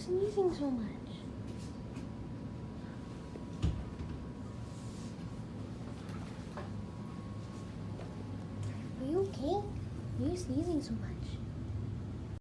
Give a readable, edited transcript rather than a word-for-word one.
sneezing so much? Are you okay? Why are you sneezing so much?